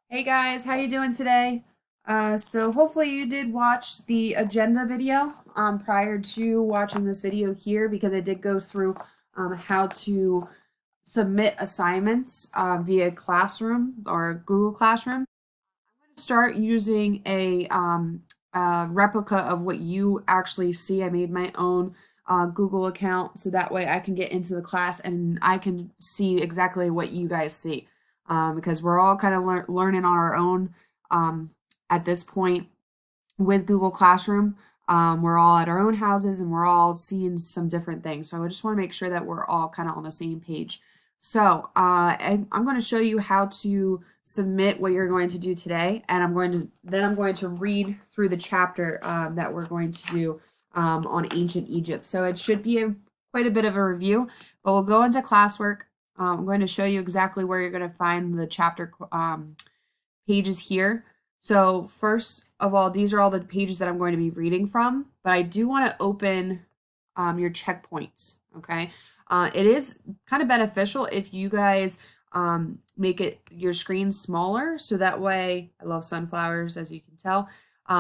Hey guys, how you doing today? So hopefully you did watch the agenda video prior to watching this video here because I did go through how to submit assignments via Classroom or Google Classroom. I'm going to start using a replica of what you actually see. I made my own Google account so that way I can get into the class and I can see exactly what you guys see because we're all kind of learning on our own um, at this point with Google Classroom. We're all at our own houses and we're all seeing some different things. So I just want to make sure that we're all kind of on the same page. So I'm going to show you how to submit what you're going to do today, and I'm going to read through the chapter that we're going to do on ancient Egypt. So it should be quite a bit of a review, but we'll go into classwork. I'm going to show you exactly where you're going to find the chapter pages here. So first of all, these are all the pages that I'm going to be reading from, but I do want to open your checkpoints, okay? It is kind of beneficial if you guys make it your screen smaller, so that way, I love sunflowers, as you can tell,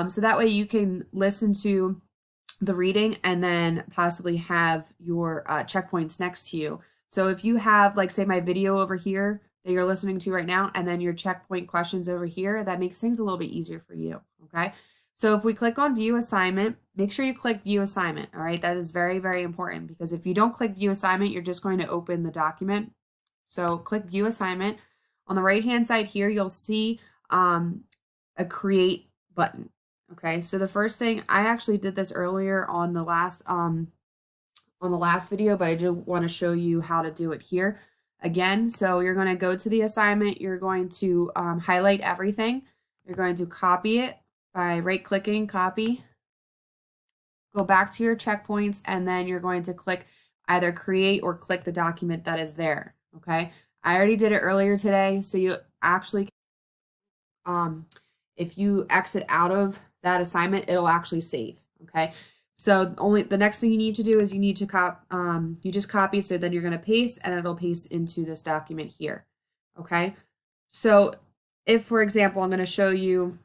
so that way you can listen to the reading and then possibly have your checkpoints next to you. So if you have, like, say, my video over here that you're listening to right now, and then your checkpoint questions over here, that makes things a little bit easier for you, okay? So if we click on view assignment, make sure you click view assignment, all right? That is very, very important because if you don't click view assignment, you're just going to open the document. So click view assignment. On the right-hand side here, you'll see a create button, okay? So the first thing, I actually did this earlier on the last video, but I do want to show you how to do it here again. So you're going to go to the assignment, you're going to highlight everything, you're going to copy it by right-clicking, copy, go back to your checkpoints, and then you're going to click either create or click the document that is there, okay? I already did it earlier today, so you actually, if you exit out of that assignment, it'll actually save, okay? So only the next thing you need to do is you need to you just copy, so then you're going to paste and it'll paste into this document here, okay? So if, for example, I'm going to show you,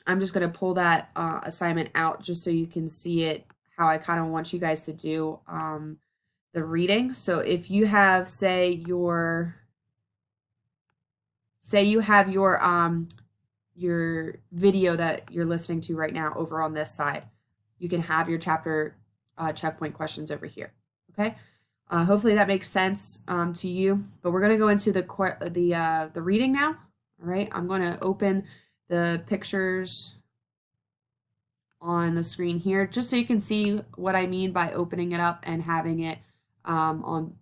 I'm just going to pull that assignment out just so you can see it, how I kind of want you guys to do the reading. So if you have, say you have your video that you're listening to right now over on this side, you can have your chapter checkpoint questions over here, okay? Hopefully that makes sense to you, but we're going to go into the reading now, all right? I'm going to open the pictures on the screen here just so you can see what I mean by opening it up and having it on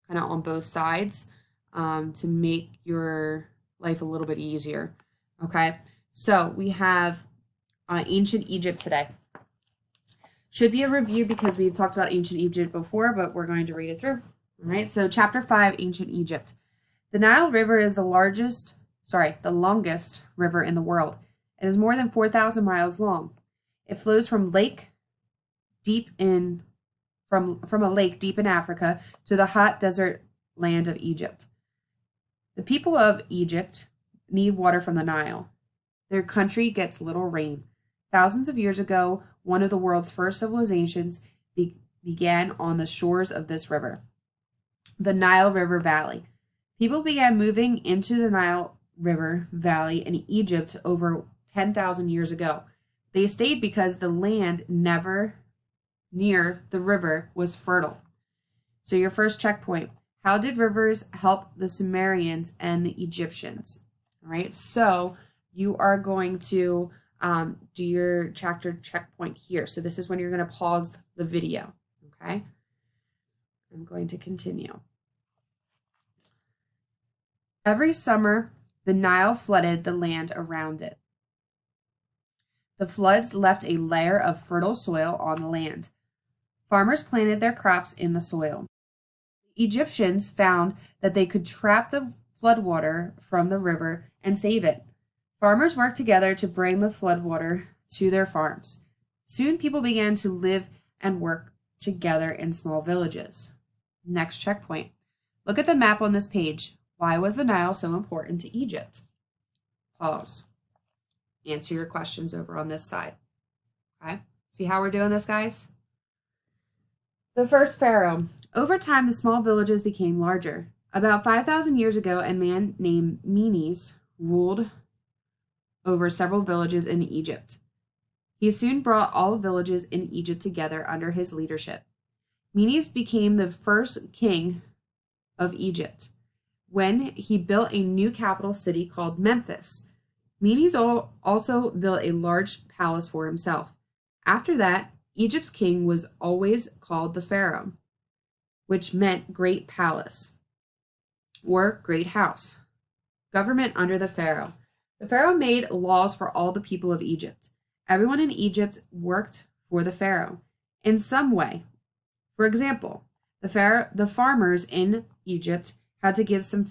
kind of on both sides to make your life a little bit easier. Okay, so we have ancient Egypt today. Should be a review because we've talked about ancient Egypt before, but we're going to read it through. All right, so chapter 5, ancient Egypt. The Nile River is the longest river in the world. It is more than 4,000 miles long. It flows from a lake deep in Africa to the hot desert land of Egypt. The people of Egypt need water from the Nile. Their country gets little rain. Thousands of years ago, one of the world's first civilizations began on the shores of this river, the Nile River Valley. People began moving into the Nile River Valley in Egypt over 10,000 years ago. They stayed because the land never near the river was fertile. So your first checkpoint, how did rivers help the Sumerians and the Egyptians? All right, so you are going to do your chapter checkpoint here. So this is when you're going to pause the video, okay? I'm going to continue. Every summer, the Nile flooded the land around it. The floods left a layer of fertile soil on the land. Farmers planted their crops in the soil. The Egyptians found that they could trap the floodwater from the river and save it. Farmers worked together to bring the floodwater to their farms. Soon people began to live and work together in small villages. Next checkpoint. Look at the map on this page. Why was the Nile so important to Egypt? Pause. Answer your questions over on this side. Okay? See how we're doing this, guys? The first pharaoh. Over time, the small villages became larger. About 5,000 years ago, a man named Menes ruled over several villages in Egypt. He soon brought all villages in Egypt together under his leadership. Menes became the first king of Egypt when he built a new capital city called Memphis. Menes also built a large palace for himself. After that, Egypt's king was always called the pharaoh, which meant great palace or great house. Government under the pharaoh. The pharaoh made laws for all the people of Egypt. Everyone in Egypt worked for the pharaoh in some way. For example, the farmers in Egypt had to give some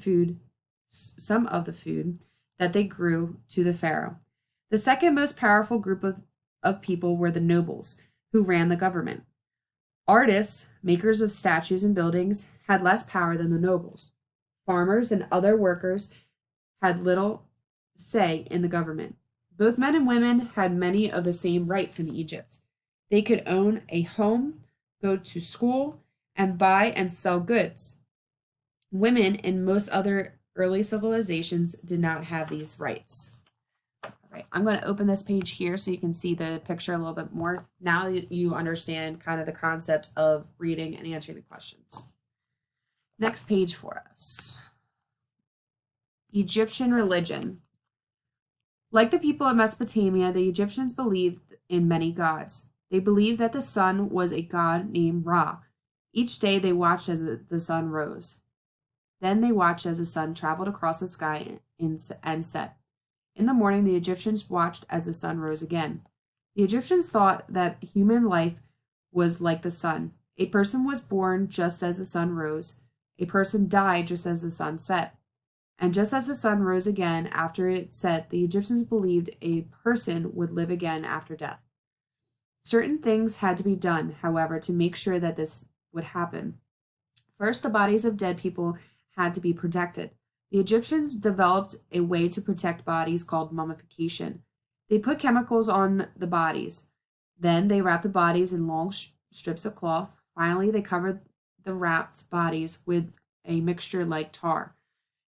of the food that they grew to the pharaoh. The second most powerful group of people were the nobles, who ran the government. Artists, makers of statues and buildings, had less power than the nobles. Farmers and other workers had little say in the government. Both men and women had many of the same rights in Egypt. They could own a home, go to school, and buy and sell goods. Women in most other early civilizations did not have these rights. All right, I'm going to open this page here so you can see the picture a little bit more. Now you understand kind of the concept of reading and answering the questions. Next page for us. Egyptian religion. Like the people of Mesopotamia, the Egyptians believed in many gods. They believed that the sun was a god named Ra. Each day they watched as the sun rose. Then they watched as the sun traveled across the sky and set. In the morning, the Egyptians watched as the sun rose again. The Egyptians thought that human life was like the sun. A person was born just as the sun rose. A person died just as the sun set. And just as the sun rose again after it set, the Egyptians believed a person would live again after death. Certain things had to be done, however, to make sure that this would happen. First, the bodies of dead people had to be protected. The Egyptians developed a way to protect bodies called mummification. They put chemicals on the bodies. Then they wrapped the bodies in long strips of cloth. Finally, they covered the wrapped bodies with a mixture like tar.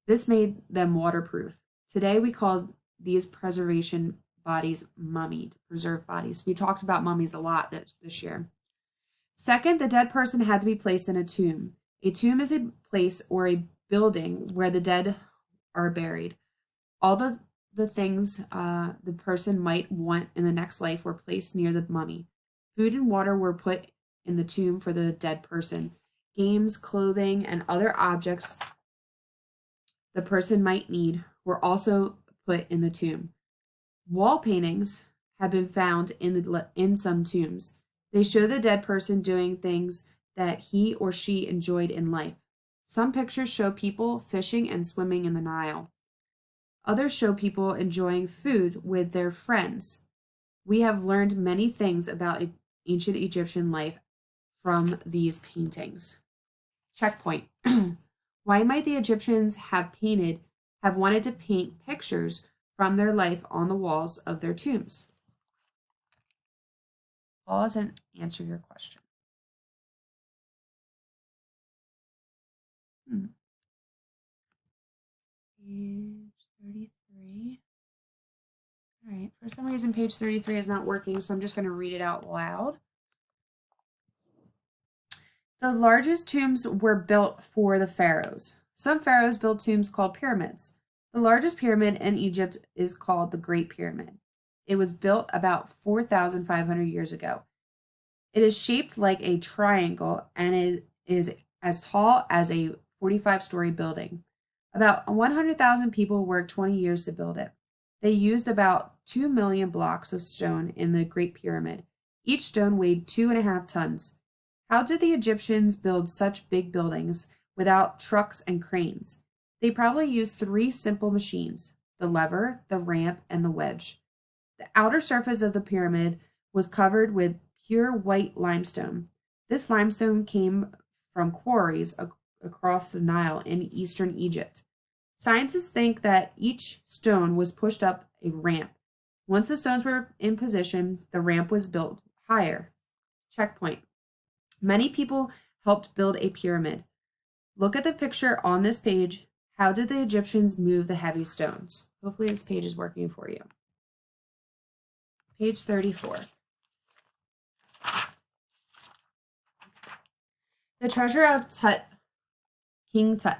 This made them waterproof. Today, we call these preservation bodies mummied, preserved bodies. We talked about mummies a lot this year. Second, the dead person had to be placed in a tomb. A tomb is a place or a building where the dead are buried. All the things the person might want in the next life were placed near the mummy. Food and water were put in the tomb for the dead person. Games, clothing, and other objects the person might need were also put in the tomb. Wall paintings have been found in some tombs. They show the dead person doing things that he or she enjoyed in life. Some pictures show people fishing and swimming in the Nile. Others show people enjoying food with their friends. We have learned many things about ancient Egyptian life from these paintings. Checkpoint. Why might the Egyptians have wanted to paint pictures from their life on the walls of their tombs? Pause and answer your question. Page 33. All right, for some reason page 33 is not working, so I'm just going to read it out loud. The largest tombs were built for the pharaohs. Some pharaohs built tombs called pyramids. The largest pyramid in Egypt is called the Great Pyramid. It was built about 4,500 years ago. It is shaped like a triangle and it is as tall as a 45-story building. About 100,000 people worked 20 years to build it. They used about 2 million blocks of stone in the Great Pyramid. Each stone weighed 2.5 tons. How did the Egyptians build such big buildings without trucks and cranes? They probably used 3 simple machines: the lever, the ramp, and the wedge. The outer surface of the pyramid was covered with pure white limestone. This limestone came from quarries across the Nile in eastern Egypt. Scientists think that each stone was pushed up a ramp. Once the stones were in position, the ramp was built higher. Checkpoint. Many people helped build a pyramid. Look at the picture on this page. How did the Egyptians move the heavy stones? Hopefully this page is working for you. Page 34. The treasure of Tut, King Tut.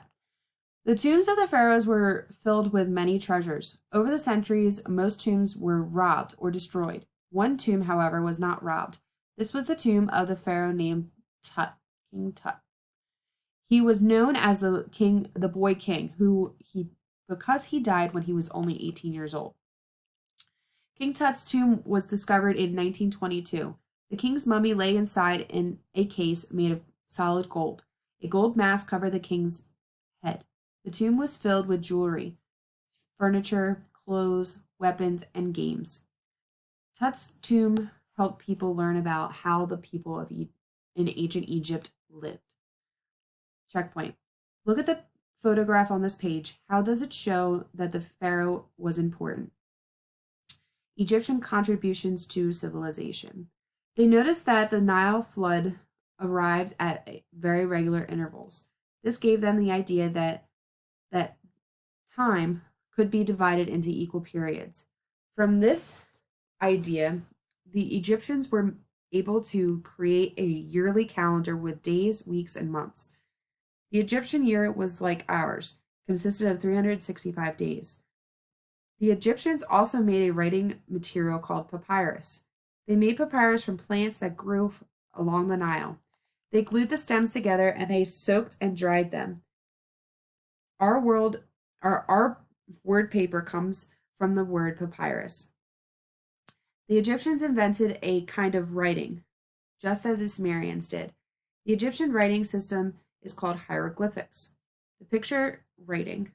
The tombs of the pharaohs were filled with many treasures. Over the centuries, most tombs were robbed or destroyed. One tomb, however, was not robbed. This was the tomb of the pharaoh named Tut, King Tut. He was known as the boy king, because he died when he was only 18 years old. King Tut's tomb was discovered in 1922. The king's mummy lay inside in a case made of solid gold. A gold mask covered the king's head. The tomb was filled with jewelry, furniture, clothes, weapons, and games. Tut's tomb helped people learn about how the people in ancient Egypt lived. Checkpoint. Look at the photograph on this page. How does it show that the pharaoh was important? Egyptian contributions to civilization. They noticed that the Nile flood arrived at very regular intervals. This gave them the idea that time could be divided into equal periods. From this idea, the Egyptians were able to create a yearly calendar with days, weeks, and months. The Egyptian year was like ours, consisted of 365 days. The Egyptians also made a writing material called papyrus. They made papyrus from plants that grew along the Nile. They glued the stems together and they soaked and dried them. Our word paper comes from the word papyrus. The Egyptians invented a kind of writing, just as the Sumerians did. The Egyptian writing system is called hieroglyphics. The picture writing.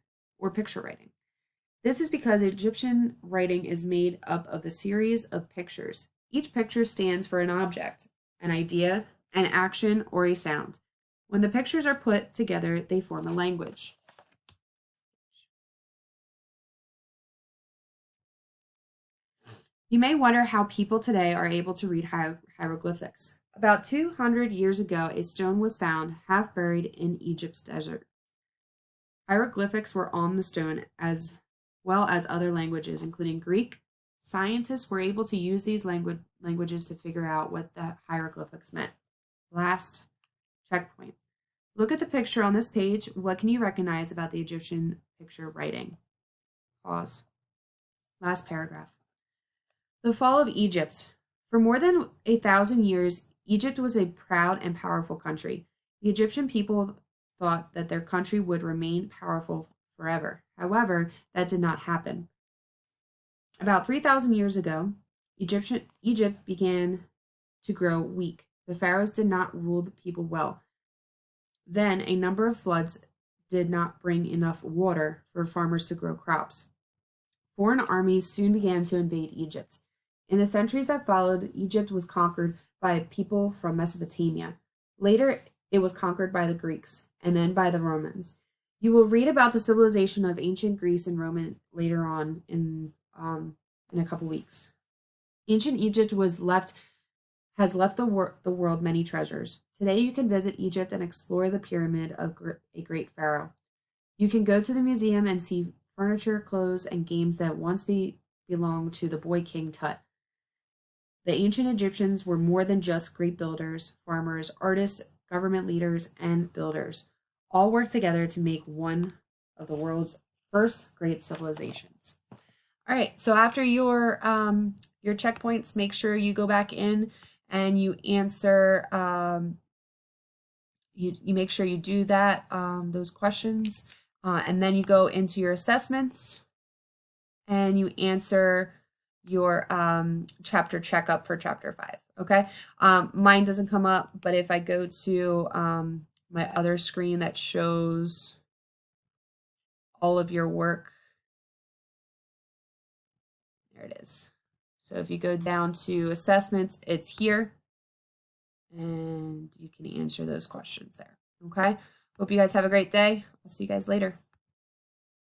This is because Egyptian writing is made up of a series of pictures. Each picture stands for an object, an idea, an action, or a sound. When the pictures are put together, they form a language. You may wonder how people today are able to read hieroglyphics. About 200 years ago, a stone was found half buried in Egypt's desert. Hieroglyphics were on the stone as well as other languages, including Greek. Scientists were able to use these languages to figure out what the hieroglyphics meant. Last checkpoint. Look at the picture on this page. What can you recognize about the Egyptian picture writing? Pause. Last paragraph. The fall of Egypt. For more than 1,000 years, Egypt was a proud and powerful country. The Egyptian people thought that their country would remain powerful forever. However, that did not happen. About 3,000 years ago, Egypt began to grow weak. The pharaohs did not rule the people well. Then a number of floods did not bring enough water for farmers to grow crops. Foreign armies soon began to invade Egypt. In the centuries that followed, Egypt was conquered by people from Mesopotamia. Later, it was conquered by the Greeks, and then by the Romans. You will read about the civilization of ancient Greece and Rome later on in a couple weeks. Ancient Egypt has left the world many treasures. Today, you can visit Egypt and explore the pyramid of a great pharaoh. You can go to the museum and see furniture, clothes, and games that once belonged to the boy king Tut. The ancient Egyptians were more than just great builders, farmers, artists, government leaders, and builders. All worked together to make one of the world's first great civilizations. All right, so after your checkpoints, make sure you go back in and you answer. You make sure you do that those questions, and then you go into your assessments, and you answer your chapter checkup for chapter 5. Okay, mine doesn't come up, but if I go to my other screen that shows all of your work, there it is. So if you go down to assessments, it's here, and you can answer those questions there. Okay, hope you guys have a great day. I'll see you guys later.